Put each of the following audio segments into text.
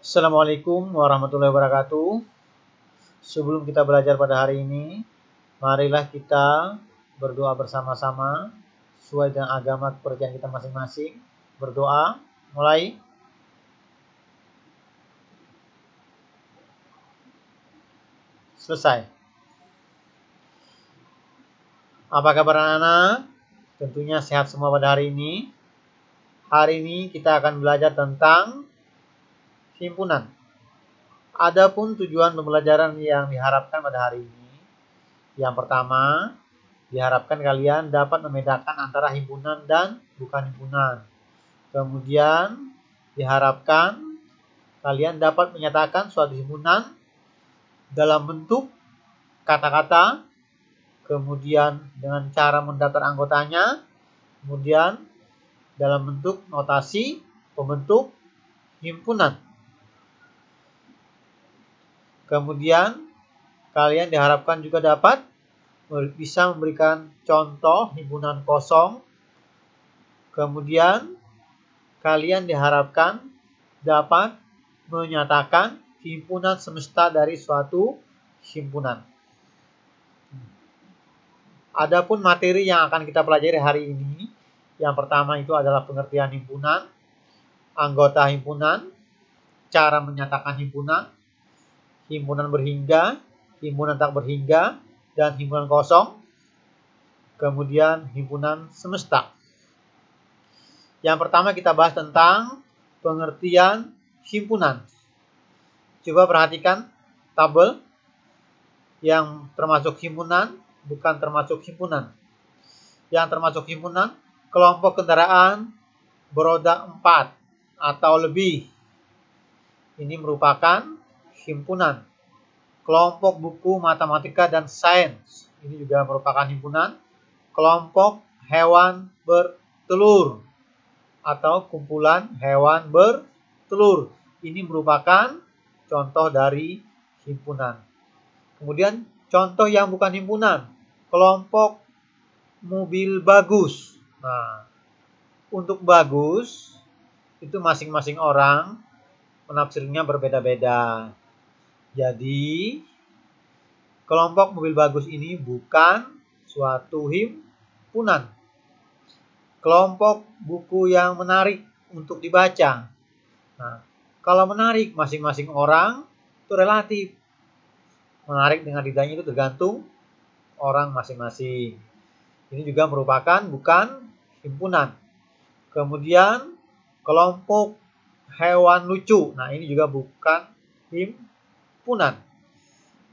Assalamualaikum warahmatullahi wabarakatuh. Sebelum kita belajar pada hari ini, marilah kita berdoa bersama-sama sesuai dengan agama kepercayaan kita masing-masing. Berdoa, mulai. Selesai. Apa kabar anak-anak? Tentunya sehat semua pada hari ini. Hari ini kita akan belajar tentang himpunan. Adapun tujuan pembelajaran yang diharapkan pada hari ini, yang pertama, diharapkan kalian dapat membedakan antara himpunan dan bukan himpunan. Kemudian, diharapkan kalian dapat menyatakan suatu himpunan dalam bentuk kata-kata, kemudian dengan cara mendaftar anggotanya, kemudian dalam bentuk notasi pembentuk himpunan. Kemudian, kalian diharapkan juga dapat bisa memberikan contoh himpunan kosong. Kemudian, kalian diharapkan dapat menyatakan himpunan semesta dari suatu himpunan. Adapun materi yang akan kita pelajari hari ini, yang pertama itu adalah pengertian himpunan, anggota himpunan, cara menyatakan himpunan, himpunan berhingga, himpunan tak berhingga, dan himpunan kosong, kemudian himpunan semesta. Yang pertama kita bahas tentang pengertian himpunan. Coba perhatikan tabel yang termasuk himpunan, bukan termasuk himpunan. Yang termasuk himpunan, kelompok kendaraan beroda 4 atau lebih. Ini merupakan himpunan. Kelompok buku matematika dan sains, ini juga merupakan himpunan. Kelompok hewan bertelur atau kumpulan hewan bertelur, ini merupakan contoh dari himpunan. Kemudian contoh yang bukan himpunan, kelompok mobil bagus. Nah, untuk bagus itu masing-masing orang menafsirnya berbeda-beda. Jadi, kelompok mobil bagus ini bukan suatu himpunan. Kelompok buku yang menarik untuk dibaca. Nah, kalau menarik masing-masing orang itu relatif. Menarik dengan tidaknya itu tergantung orang masing-masing. Ini juga merupakan bukan himpunan. Kemudian, kelompok hewan lucu. Nah, ini juga bukan himpunan.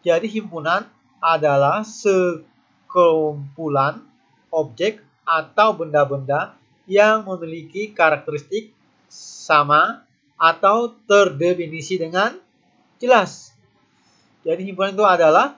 Jadi himpunan adalah sekumpulan objek atau benda-benda yang memiliki karakteristik sama atau terdefinisi dengan jelas. Jadi himpunan itu adalah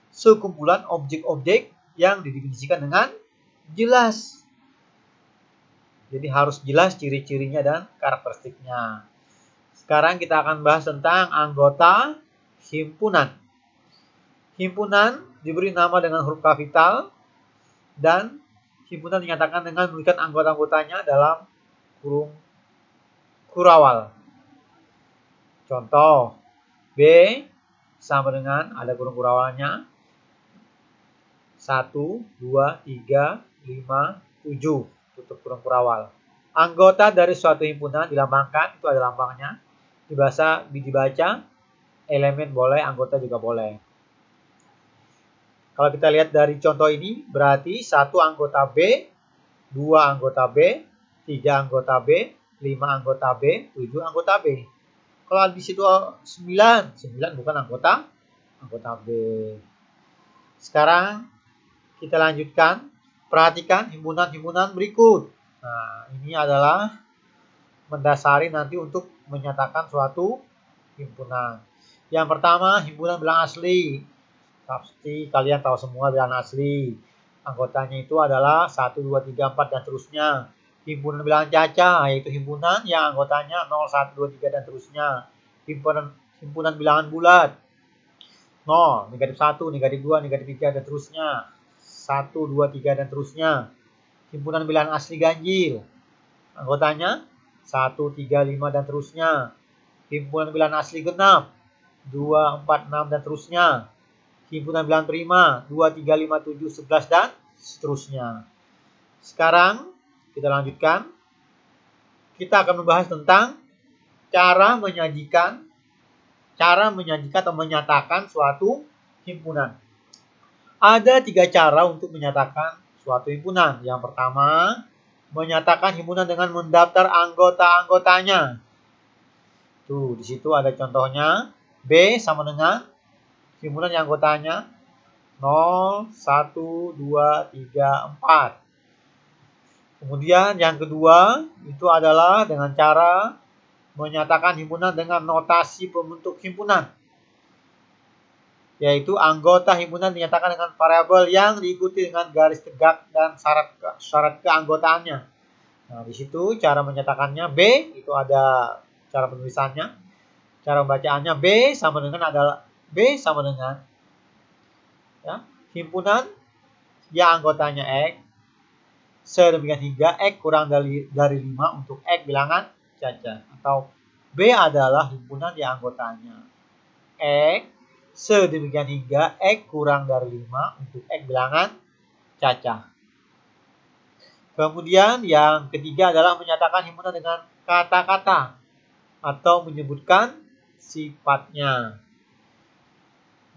sekumpulan objek-objek yang didefinisikan dengan jelas. Jadi harus jelas ciri-cirinya dan karakteristiknya. Sekarang kita akan bahas tentang anggota himpunan. Himpunan diberi nama dengan huruf kapital dan himpunan dinyatakan dengan menuliskan anggota-anggotanya dalam kurung kurawal. Contoh, B sama dengan ada kurung kurawalnya 1, 2, 3, 5, 7. Tutup kurung kurawal. Anggota dari suatu himpunan dilambangkan, itu ada lambangnya. Dibaca elemen boleh, anggota juga boleh. Kalau kita lihat dari contoh ini, berarti 1 anggota B, 2 anggota B, 3 anggota B, 5 anggota B, 7 anggota B. Kalau di situ 9 bukan anggota B. Sekarang kita lanjutkan. Perhatikan himpunan-himpunan berikut. Nah, ini adalah mendasari nanti untuk menyatakan suatu himpunan. Yang pertama, himpunan bilang asli. Pasti kalian tahu semua bilangan asli. Anggotanya itu adalah 1, 2, 3, 4 dan terusnya. Himpunan bilangan caca, yaitu himpunan yang anggotanya 0, 1, 2, 3 dan terusnya. Himpunan bilangan bulat. 0, negatif 1, negatif 2, negatif 3 dan terusnya. 1, 2, 3 dan terusnya. Himpunan bilangan asli ganjil. Anggotanya 1, 3, 5 dan terusnya. Himpunan bilangan asli genap, 2, 4, 6, dan terusnya. Himpunan bilangan prima, 2, 3, 5, 7, 11, dan seterusnya. Sekarang kita lanjutkan. Kita akan membahas tentang cara menyajikan atau menyatakan suatu himpunan. Ada 3 cara untuk menyatakan suatu himpunan. Yang pertama, menyatakan himpunan dengan mendaftar anggota-anggotanya. Tuh, di situ ada contohnya. B sama dengan himpunan yang anggotanya 0, 1, 2, 3, 4. Kemudian yang kedua, itu adalah dengan cara menyatakan himpunan dengan notasi pembentuk himpunan. Yaitu anggota himpunan dinyatakan dengan variabel yang diikuti dengan garis tegak dan syarat keanggotaannya. Nah, di situ cara menyatakannya B, itu ada cara penulisannya. Cara membacaannya B sama dengan ya, himpunan yang anggotanya X, sedemikian hingga X kurang dari 5 untuk X bilangan cacat. Atau B adalah himpunan yang anggotanya X, sedemikian hingga X kurang dari 5 untuk X bilangan cacat. Kemudian yang ketiga adalah menyatakan himpunan dengan kata-kata atau menyebutkan sifatnya.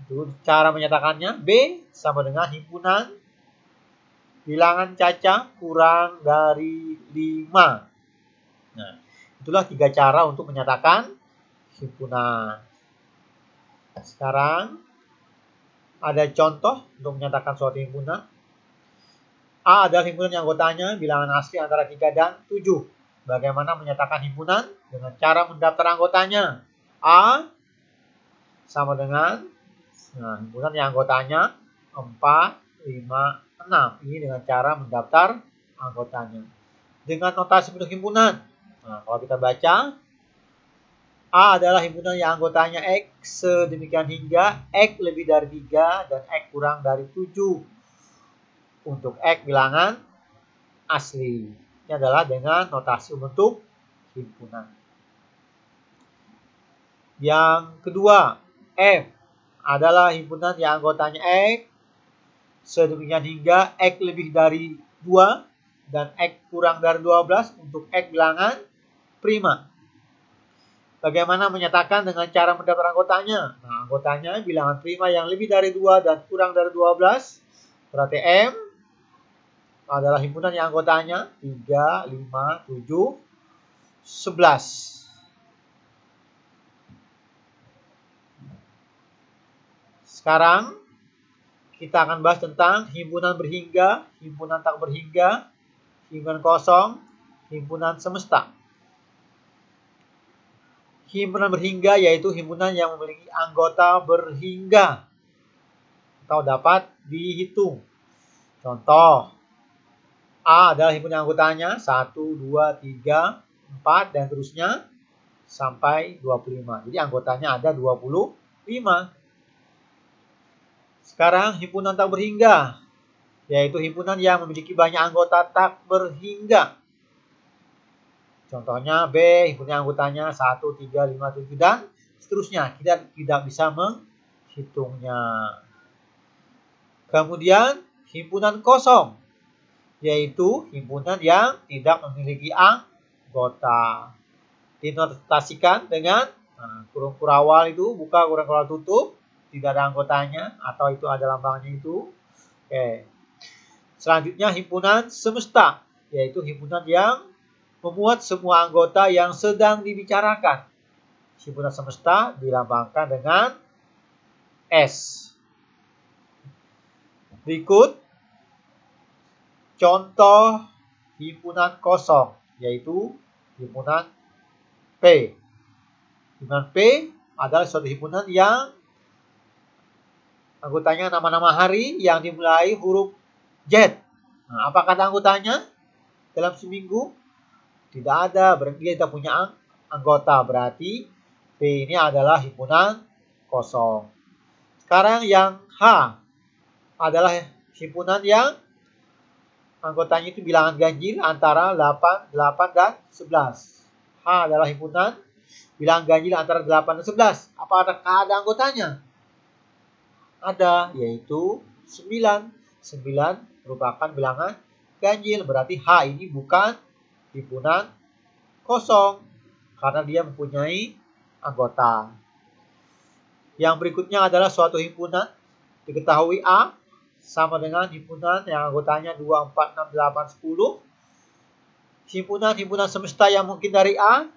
Itu cara menyatakannya. B sama dengan himpunan bilangan cacat kurang dari 5. Nah, itulah 3 cara untuk menyatakan himpunan. Sekarang ada contoh untuk menyatakan suatu himpunan. A adalah himpunan yang anggotanya bilangan asli antara 3 dan 7. Bagaimana menyatakan himpunan? Dengan cara mendaftar anggotanya. A sama dengan himpunan yang anggotanya 4, 5, 6. Ini dengan cara mendaftar anggotanya. Dengan notasi bentuk himpunan. Nah, kalau kita baca, A adalah himpunan yang anggotanya X, sedemikian hingga X lebih dari 3 dan X kurang dari 7 untuk X bilangan asli. Ini adalah dengan notasi bentuk himpunan. Yang kedua, F adalah himpunan yang anggotanya X, sedemikian hingga X lebih dari 2 dan X kurang dari 12 untuk X bilangan prima. Bagaimana menyatakan dengan cara mendaftar anggotanya? Nah, anggotanya bilangan prima yang lebih dari 2 dan kurang dari 12. Berarti M adalah himpunan yang anggotanya 3, 5, 7, 11. Sekarang kita akan bahas tentang himpunan berhingga, himpunan tak berhingga, himpunan kosong, himpunan semesta. Himpunan berhingga yaitu himpunan yang memiliki anggota berhingga atau dapat dihitung. Contoh, A adalah himpunan anggotanya 1, 2, 3, 4, dan terusnya sampai 25. Jadi anggotanya ada 25. Sekarang himpunan tak berhingga, yaitu himpunan yang memiliki banyak anggota tak berhingga. Contohnya B, himpunan anggotanya 1, 3, 5, 7, dan seterusnya. Kita tidak bisa menghitungnya. Kemudian himpunan kosong, yaitu himpunan yang tidak memiliki anggota. Dinotasikan dengan kurung kurawal itu buka, kurung kurawal tutup, tidak ada anggotanya, atau itu ada lambangnya itu. Oke. Selanjutnya himpunan semesta, yaitu himpunan yang memuat semua anggota yang sedang dibicarakan. Himpunan semesta dilambangkan dengan S. Berikut contoh himpunan kosong, yaitu himpunan P. Himpunan P adalah suatu himpunan yang anggotanya nama-nama hari yang dimulai huruf Z. Nah, apa kata anggotanya dalam seminggu? Tidak ada, berarti dia tidak punya anggota. Berarti P ini adalah himpunan kosong. Sekarang yang H adalah himpunan yang anggotanya itu bilangan ganjil antara 8, 8, dan 11. H adalah himpunan Bilangan ganjil antara 8 dan 11. Apakah ada anggotanya? Ada, yaitu 9. 9 merupakan bilangan ganjil. Berarti H ini bukan himpunan kosong karena dia mempunyai anggota. Yang berikutnya adalah suatu himpunan. Diketahui A sama dengan himpunan yang anggotanya 2, 4, 6, 8, 10. Himpunan-himpunan semesta yang mungkin dari A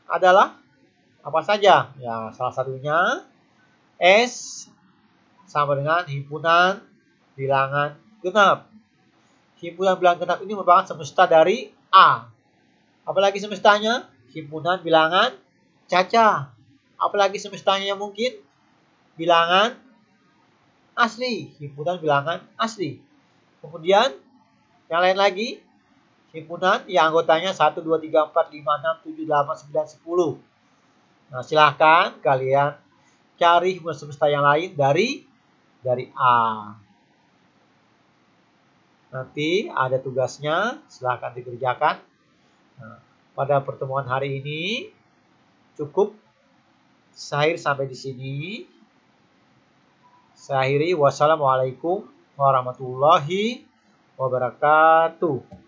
adalah apa saja? Ya, salah satunya S sama dengan himpunan bilangan genap. Himpunan bilangan genap ini merupakan semesta dari A. Apalagi semestanya? Himpunan bilangan caca. Apalagi semestanya yang mungkin? Bilangan asli. Himpunan bilangan asli. Kemudian yang lain lagi? Himpunan yang anggotanya 1, 2, 3, 4, 5, 6, 7, 8, 9, 10. Nah, silahkan kalian cari himpunan semesta yang lain dari A. Nanti ada tugasnya, silahkan dikerjakan. Nah, pada pertemuan hari ini cukup. Saya akhiri sampai di sini. Saya akhiri. Wassalamualaikum warahmatullahi wabarakatuh.